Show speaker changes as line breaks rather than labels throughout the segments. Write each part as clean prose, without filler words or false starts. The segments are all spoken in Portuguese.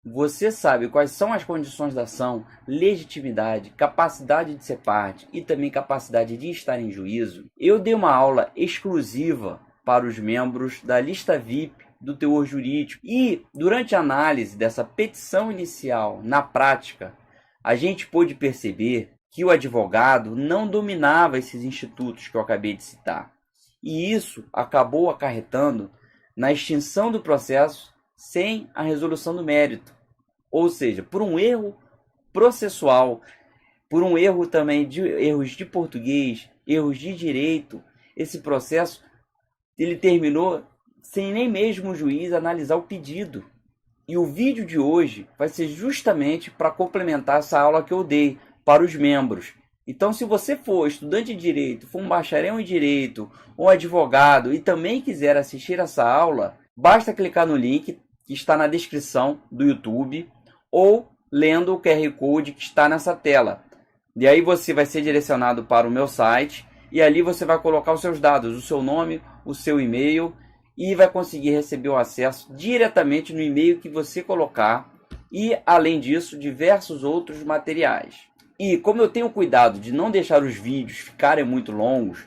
você sabe quais são as condições da ação, legitimidade, capacidade de ser parte e também capacidade de estar em juízo, eu dei uma aula exclusiva para os membros da lista VIP do teor jurídico. E durante a análise dessa petição inicial na prática, a gente pôde perceber que o advogado não dominava esses institutos que eu acabei de citar. E isso acabou acarretando na extinção do processo sem a resolução do mérito. Ou seja, por um erro processual, por um erro também de erros de português, erros de direito, esse processo ele terminou sem nem mesmo o juiz analisar o pedido. E o vídeo de hoje vai ser justamente para complementar essa aula que eu dei para os membros. Então, se você for estudante de direito, for um bacharel em direito, ou advogado e também quiser assistir essa aula, basta clicar no link que está na descrição do YouTube ou lendo o QR Code que está nessa tela. E aí você vai ser direcionado para o meu site e ali você vai colocar os seus dados, o seu nome, o seu e-mail e vai conseguir receber o acesso diretamente no e-mail que você colocar e, além disso, diversos outros materiais. E como eu tenho cuidado de não deixar os vídeos ficarem muito longos,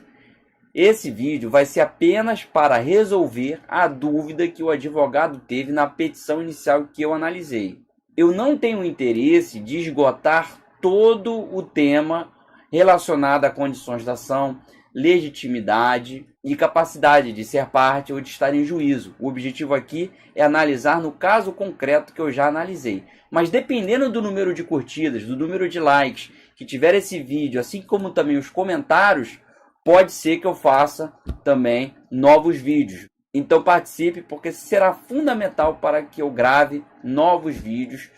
esse vídeo vai ser apenas para resolver a dúvida que o advogado teve na petição inicial que eu analisei. Eu não tenho interesse de esgotar todo o tema relacionado a condições da ação, legitimidade e capacidade de ser parte ou de estar em juízo. O objetivo aqui é analisar no caso concreto que eu já analisei. Mas dependendo do número de curtidas, do número de likes que tiver esse vídeo, assim como também os comentários, pode ser que eu faça também novos vídeos. Então participe, porque será fundamental para que eu grave novos vídeos,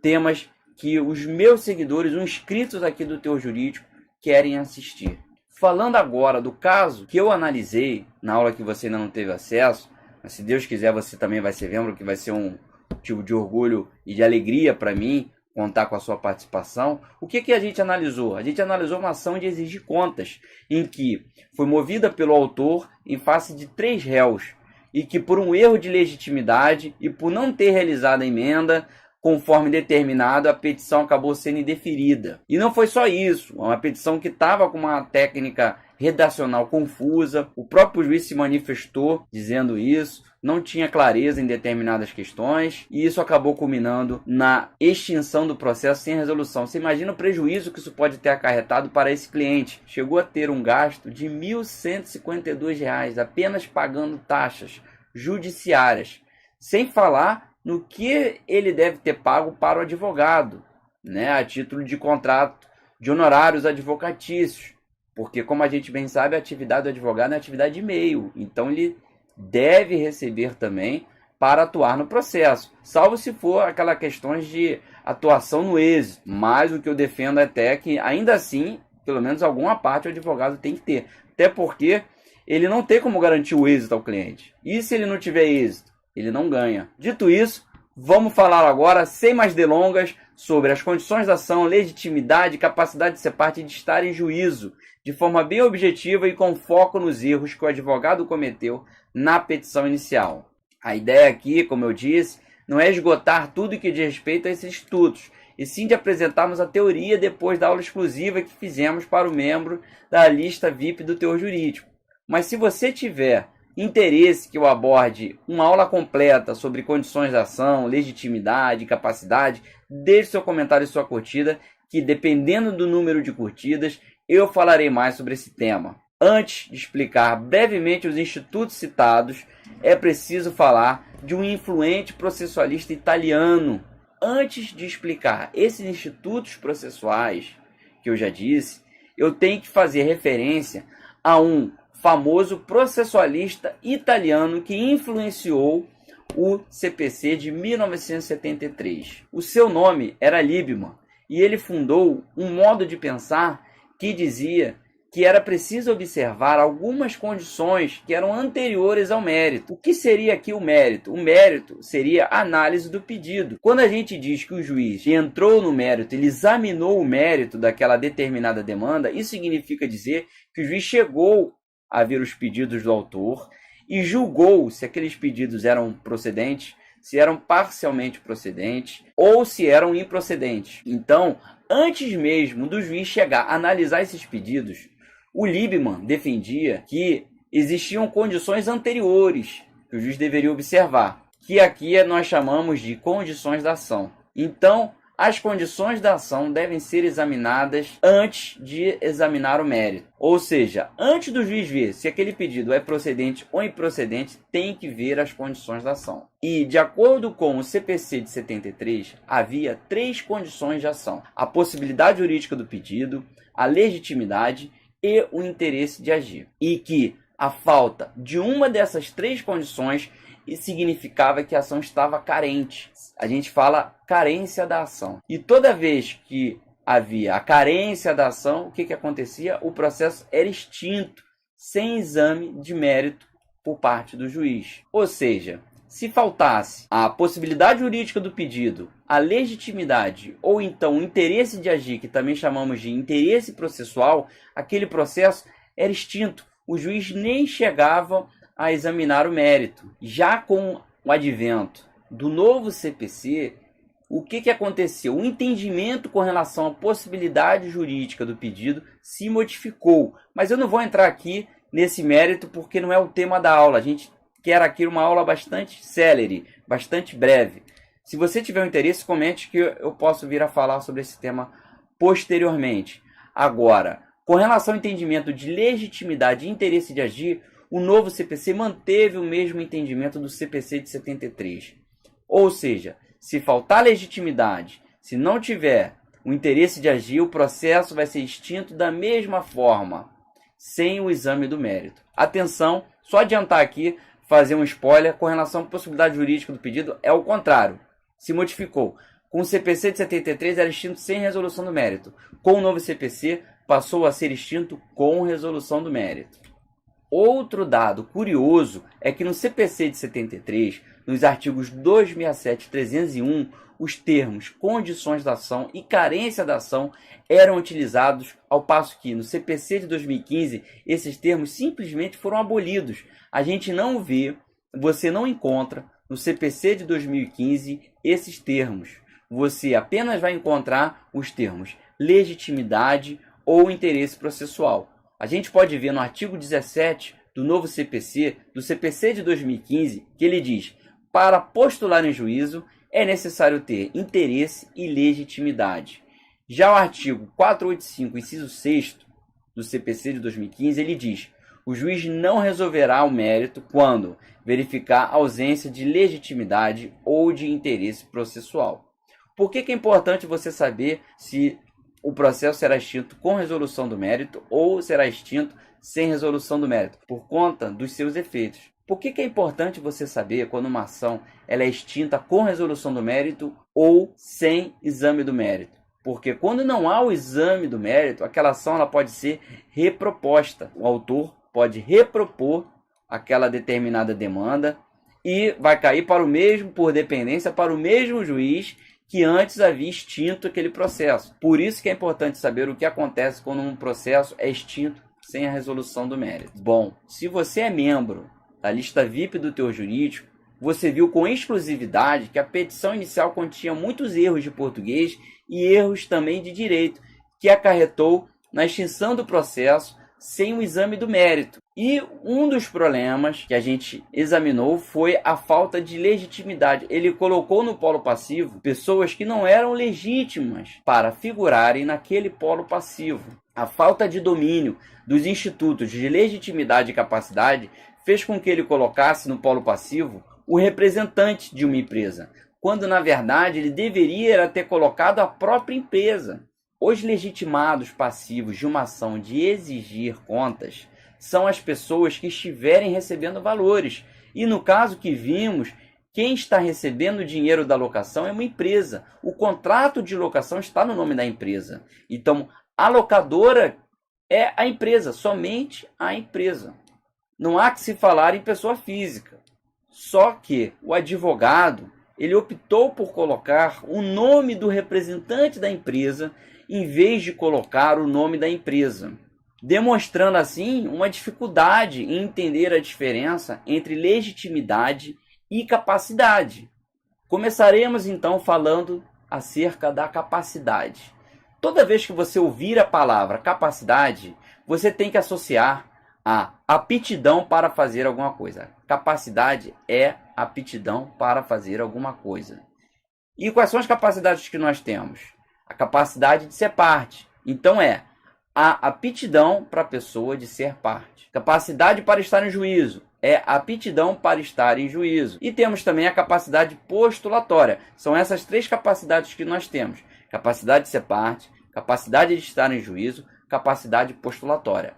temas que os meus seguidores, os inscritos aqui do Teor Jurídico, querem assistir. Falando agora do caso que eu analisei na aula que você ainda não teve acesso, mas se Deus quiser você também vai ser membro, que vai ser um motivo de orgulho e de alegria para mim contar com a sua participação. O que a gente analisou? A gente analisou uma ação de exigir contas, em que foi movida pelo autor em face de 3 réus, e que por um erro de legitimidade e por não ter realizado a emenda conforme determinado, a petição acabou sendo indeferida. E não foi só isso, uma petição que estava com uma técnica redacional confusa, o próprio juiz se manifestou dizendo isso, não tinha clareza em determinadas questões, e isso acabou culminando na extinção do processo sem resolução. Você imagina o prejuízo que isso pode ter acarretado para esse cliente. Chegou a ter um gasto de R$ 1.152 apenas pagando taxas judiciárias, sem falar no que ele deve ter pago para o advogado, né, a título de contrato de honorários advocatícios, porque, como a gente bem sabe, a atividade do advogado é atividade de meio, então ele deve receber também para atuar no processo, salvo se for aquelas questões de atuação no êxito, mas o que eu defendo é até que, ainda assim, pelo menos alguma parte o advogado tem que ter, até porque ele não tem como garantir o êxito ao cliente, e se ele não tiver êxito, ele não ganha. Dito isso, vamos falar agora, sem mais delongas, sobre as condições da ação, legitimidade, capacidade de ser parte e de estar em juízo, de forma bem objetiva e com foco nos erros que o advogado cometeu na petição inicial. A ideia aqui, como eu disse, não é esgotar tudo que diz respeito a esses institutos, e sim de apresentarmos a teoria depois da aula exclusiva que fizemos para o membro da lista VIP do Teor Jurídico. Mas se você tiver interesse que eu aborde uma aula completa sobre condições da ação, legitimidade, capacidade, deixe seu comentário e sua curtida, que dependendo do número de curtidas, eu falarei mais sobre esse tema. Antes de explicar brevemente os institutos citados, é preciso falar de um influente processualista italiano. Antes de explicar esses institutos processuais, que eu já disse, eu tenho que fazer referência a um famoso processualista italiano que influenciou o CPC de 1973. O seu nome era Liebman e ele fundou um modo de pensar que dizia que era preciso observar algumas condições que eram anteriores ao mérito. O que seria aqui o mérito? O mérito seria a análise do pedido. Quando a gente diz que o juiz entrou no mérito, ele examinou o mérito daquela determinada demanda, isso significa dizer que o juiz chegou a ver os pedidos do autor e julgou se aqueles pedidos eram procedentes, se eram parcialmente procedentes ou se eram improcedentes. Então, antes mesmo do juiz chegar a analisar esses pedidos, o Liebman defendia que existiam condições anteriores que o juiz deveria observar, que aqui nós chamamos de condições da ação. Então, as condições da ação devem ser examinadas antes de examinar o mérito. Ou seja, antes do juiz ver se aquele pedido é procedente ou improcedente, tem que ver as condições da ação. E, de acordo com o CPC de 73, havia 3 condições de ação: a possibilidade jurídica do pedido, a legitimidade e o interesse de agir. E que a falta de uma dessas 3 condições significava que a ação estava carente. A gente fala carência da ação. E toda vez que havia a carência da ação, o que acontecia? O processo era extinto, sem exame de mérito por parte do juiz. Ou seja, se faltasse a possibilidade jurídica do pedido, a legitimidade ou então o interesse de agir, que também chamamos de interesse processual, aquele processo era extinto. O juiz nem chegava a examinar o mérito. Já com o advento do novo CPC, o que aconteceu? O entendimento com relação à possibilidade jurídica do pedido se modificou. Mas eu não vou entrar aqui nesse mérito porque não é o tema da aula. A gente quer aqui uma aula bastante célere, bastante breve. Se você tiver um interesse, comente que eu posso vir a falar sobre esse tema posteriormente. Agora, com relação ao entendimento de legitimidade e interesse de agir, o novo CPC manteve o mesmo entendimento do CPC de 73. Ou seja, se faltar legitimidade, se não tiver o interesse de agir, o processo vai ser extinto da mesma forma, sem o exame do mérito. Atenção, só adiantar aqui, fazer um spoiler, com relação à possibilidade jurídica do pedido, é o contrário, se modificou. Com o CPC de 73 era extinto sem resolução do mérito. Com o novo CPC, passou a ser extinto com resolução do mérito. Outro dado curioso é que no CPC de 73, nos artigos 267 e 301, os termos condições da ação e carência da ação eram utilizados, ao passo que no CPC de 2015 esses termos simplesmente foram abolidos. A gente não vê, você não encontra no CPC de 2015 esses termos. Você apenas vai encontrar os termos legitimidade ou interesse processual. A gente pode ver no artigo 17 do novo CPC, do CPC de 2015, que ele diz: para postular em juízo é necessário ter interesse e legitimidade. Já o artigo 485, inciso 6º do CPC de 2015, ele diz: o juiz não resolverá o mérito quando verificar a ausência de legitimidade ou de interesse processual. Por que é importante você saber se o processo será extinto com resolução do mérito ou será extinto sem resolução do mérito? Por conta dos seus efeitos. Por que é importante você saber quando uma ação ela é extinta com resolução do mérito ou sem exame do mérito? Porque quando não há o exame do mérito, aquela ação ela pode ser reproposta. O autor pode repropor aquela determinada demanda e vai cair para o mesmo, por dependência, para o mesmo juiz que antes havia extinto aquele processo. Por isso que é importante saber o que acontece quando um processo é extinto sem a resolução do mérito. Bom, se você é membro da lista VIP do Teor Jurídico, você viu com exclusividade que a petição inicial continha muitos erros de português e erros também de direito, que acarretou na extinção do processo sem o exame do mérito. E um dos problemas que a gente examinou foi a falta de legitimidade. Ele colocou no polo passivo pessoas que não eram legítimas para figurarem naquele polo passivo. A falta de domínio dos institutos de legitimidade e capacidade fez com que ele colocasse no polo passivo o representante de uma empresa, quando na verdade ele deveria ter colocado a própria empresa. Os legitimados passivos de uma ação de exigir contas são as pessoas que estiverem recebendo valores. E no caso que vimos, quem está recebendo o dinheiro da locação é uma empresa. O contrato de locação está no nome da empresa. Então, a locadora é a empresa, somente a empresa. Não há que se falar em pessoa física. Só que o advogado, ele optou por colocar o nome do representante da empresa em vez de colocar o nome da empresa, demonstrando assim uma dificuldade em entender a diferença entre legitimidade e capacidade. Começaremos então falando acerca da capacidade. Toda vez que você ouvir a palavra capacidade, você tem que associar a aptidão para fazer alguma coisa. Capacidade é aptidão para fazer alguma coisa. E quais são as capacidades que nós temos? A capacidade de ser parte. Então é a aptidão para a pessoa de ser parte. Capacidade para estar em juízo. É a aptidão para estar em juízo. E temos também a capacidade postulatória. São essas três capacidades que nós temos. Capacidade de ser parte, capacidade de estar em juízo, capacidade postulatória.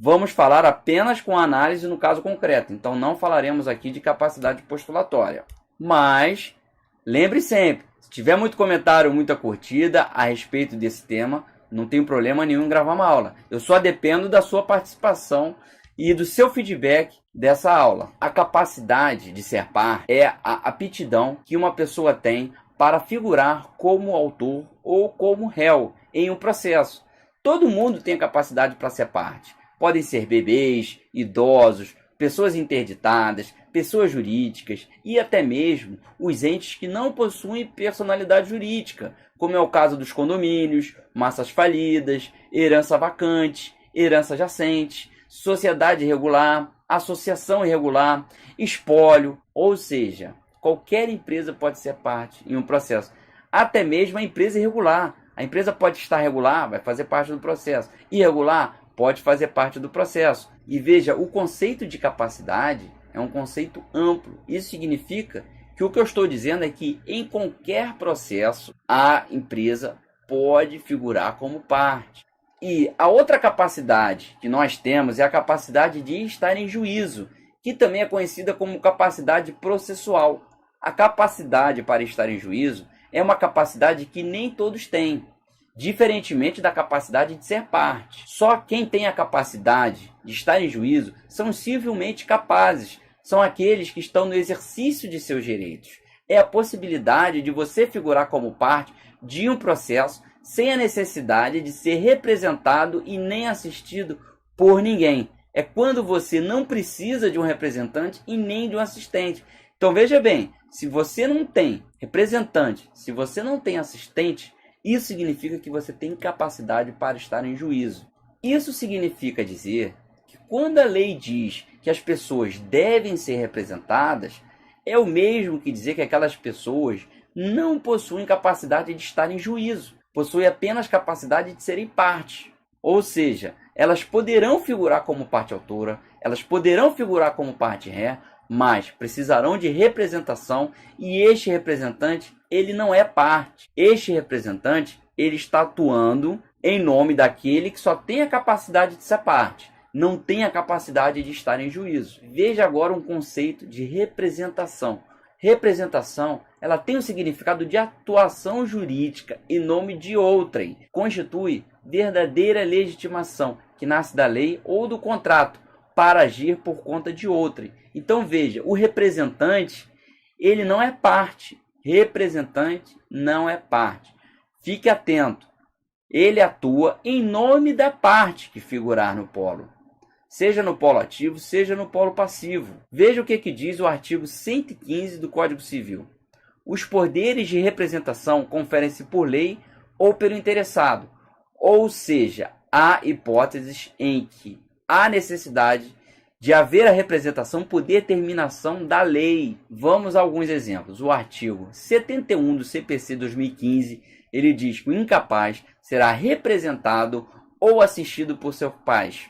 Vamos falar apenas com análise no caso concreto. Então não falaremos aqui de capacidade postulatória. Mas lembre sempre, se tiver muito comentário, muita curtida a respeito desse tema, não tem problema nenhum em gravar uma aula. Eu só dependo da sua participação e do seu feedback dessa aula. A capacidade de ser par é a aptidão que uma pessoa tem para figurar como autor ou como réu em um processo. Todo mundo tem a capacidade para ser parte. Podem ser bebês, idosos, pessoas interditadas, pessoas jurídicas e até mesmo os entes que não possuem personalidade jurídica, como é o caso dos condomínios, massas falidas, herança vacante, herança jacente, sociedade irregular, associação irregular, espólio, ou seja, qualquer empresa pode ser parte em um processo, até mesmo a empresa irregular. A empresa pode estar regular, vai fazer parte do processo, irregular, pode fazer parte do processo. E veja, o conceito de capacidade é um conceito amplo. Isso significa que o que eu estou dizendo é que em qualquer processo a empresa pode figurar como parte. E a outra capacidade que nós temos é a capacidade de estar em juízo, que também é conhecida como capacidade processual. A capacidade para estar em juízo é uma capacidade que nem todos têm, diferentemente da capacidade de ser parte. Só quem tem a capacidade de estar em juízo são civilmente capazes, são aqueles que estão no exercício de seus direitos. É a possibilidade de você figurar como parte de um processo sem a necessidade de ser representado e nem assistido por ninguém. É quando você não precisa de um representante e nem de um assistente. Então veja bem, se você não tem representante, se você não tem assistente, isso significa que você tem capacidade para estar em juízo. Isso significa dizer que quando a lei diz que as pessoas devem ser representadas, é o mesmo que dizer que aquelas pessoas não possuem capacidade de estar em juízo, possuem apenas capacidade de serem parte. Ou seja, elas poderão figurar como parte autora, elas poderão figurar como parte ré, mas precisarão de representação e este representante, ele não é parte. Este representante, ele está atuando em nome daquele que só tem a capacidade de ser parte, não tem a capacidade de estar em juízo. Veja agora um conceito de representação. Representação, ela tem o significado de atuação jurídica em nome de outrem. Constitui verdadeira legitimação que nasce da lei ou do contrato para agir por conta de outrem. Então veja, o representante, ele não é parte. Representante não é parte. Fique atento. Ele atua em nome da parte que figurar no polo. Seja no polo ativo, seja no polo passivo. Veja o que diz o artigo 115 do Código Civil. Os poderes de representação conferem-se por lei ou pelo interessado. Ou seja, há hipóteses em que há necessidade de haver a representação por determinação da lei. Vamos a alguns exemplos. O artigo 71 do CPC 2015, ele diz que o incapaz será representado ou assistido por seus pais,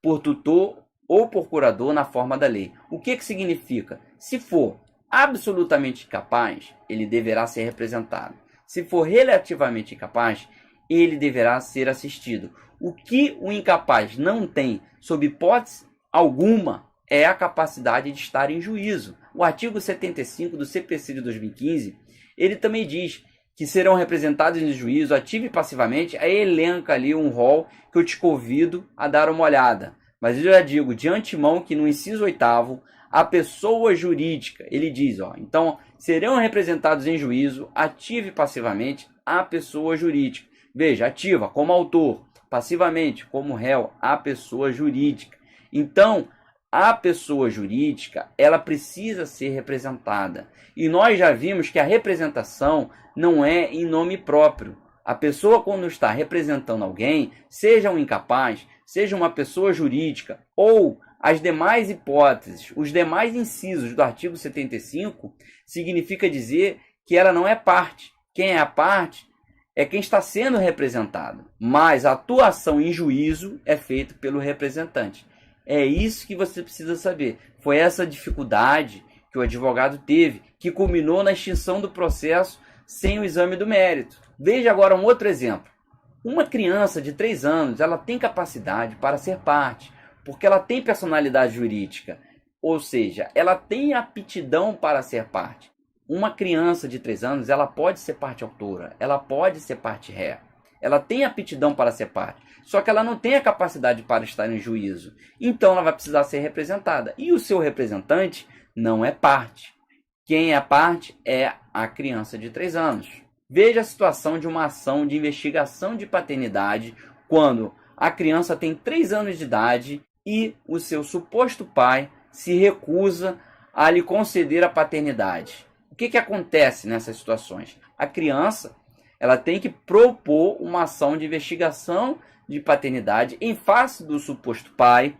por tutor ou por curador na forma da lei. O que significa? Se for absolutamente incapaz, ele deverá ser representado. Se for relativamente incapaz, ele deverá ser assistido. O que o incapaz não tem, sob hipótese alguma, é a capacidade de estar em juízo. O artigo 75 do CPC de 2015, ele também diz que serão representados em juízo ativo e passivamente. Aí elenca ali um rol que eu te convido a dar uma olhada. Mas eu já digo de antemão que no inciso 8º, a pessoa jurídica, ele diz, então serão representados em juízo ativo e passivamente a pessoa jurídica. Veja, ativa como autor, passivamente como réu a pessoa jurídica. Então, a pessoa jurídica, ela precisa ser representada. E nós já vimos que a representação não é em nome próprio. A pessoa, quando está representando alguém, seja um incapaz, seja uma pessoa jurídica, ou as demais hipóteses, os demais incisos do artigo 75, significa dizer que ela não é parte. Quem é a parte é quem está sendo representado, mas a atuação em juízo é feita pelo representante. É isso que você precisa saber. Foi essa dificuldade que o advogado teve, que culminou na extinção do processo sem o exame do mérito. Veja agora um outro exemplo. Uma criança de 3 anos, ela tem capacidade para ser parte, porque ela tem personalidade jurídica, ou seja, ela tem aptidão para ser parte. Uma criança de 3 anos, ela pode ser parte autora, ela pode ser parte ré. Ela tem aptidão para ser parte, só que ela não tem a capacidade para estar em juízo. Então ela vai precisar ser representada. E o seu representante não é parte. Quem é a parte é a criança de 3 anos. Veja a situação de uma ação de investigação de paternidade quando a criança tem 3 anos de idade e o seu suposto pai se recusa a lhe conceder a paternidade. O que acontece nessas situações? A criança, ela tem que propor uma ação de investigação de paternidade em face do suposto pai.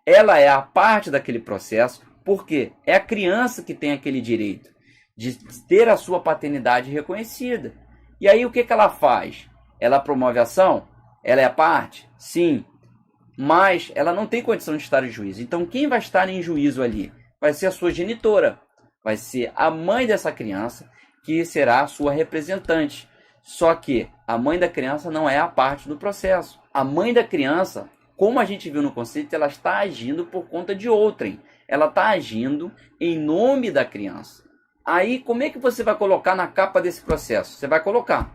Ela é a parte daquele processo, porque é a criança que tem aquele direito de ter a sua paternidade reconhecida. E aí o que ela faz? Ela promove a ação? Ela é a parte? Sim. Mas ela não tem condição de estar em juízo. Então quem vai estar em juízo ali? Vai ser a sua genitora. Vai ser a mãe dessa criança, que será a sua representante. Só que a mãe da criança não é a parte do processo. A mãe da criança, como a gente viu no conceito, ela está agindo por conta de outrem. Ela está agindo em nome da criança. Aí, como é que você vai colocar na capa desse processo? Você vai colocar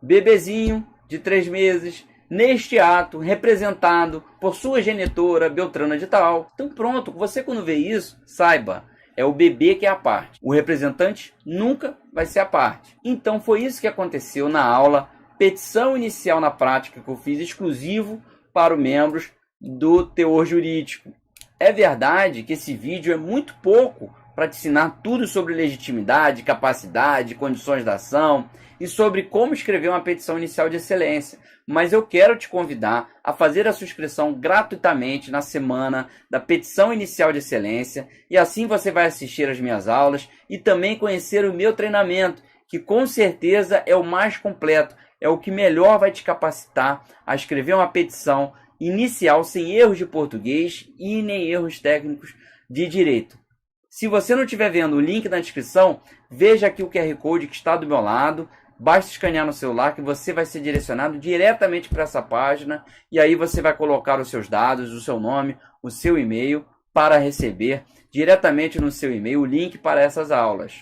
bebezinho de 3 meses, neste ato, representado por sua genitora Beltrana de tal. Então pronto, você quando vê isso, saiba, é o bebê que é a parte. O representante nunca vai ser a parte. Então foi isso que aconteceu na aula Petição Inicial na Prática, que eu fiz exclusivo para os membros do Teor Jurídico. É verdade que esse vídeo é muito pouco para te ensinar tudo sobre legitimidade, capacidade, condições da ação e sobre como escrever uma petição inicial de excelência. Mas eu quero te convidar a fazer a sua inscrição gratuitamente na semana da petição inicial de excelência, e assim você vai assistir às minhas aulas e também conhecer o meu treinamento, que com certeza é o mais completo, é o que melhor vai te capacitar a escrever uma petição inicial sem erros de português e nem erros técnicos de direito. Se você não estiver vendo o link na descrição, veja aqui o QR Code que está do meu lado. Basta escanear no celular que você vai ser direcionado diretamente para essa página. E aí você vai colocar os seus dados, o seu nome, o seu e-mail para receber diretamente no seu e-mail o link para essas aulas.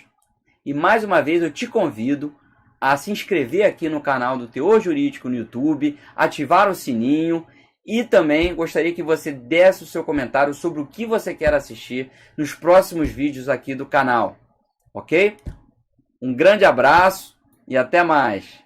E mais uma vez eu te convido a se inscrever aqui no canal do Teor Jurídico no YouTube, ativar o sininho. E também gostaria que você desse o seu comentário sobre o que você quer assistir nos próximos vídeos aqui do canal. Ok? Um grande abraço e até mais!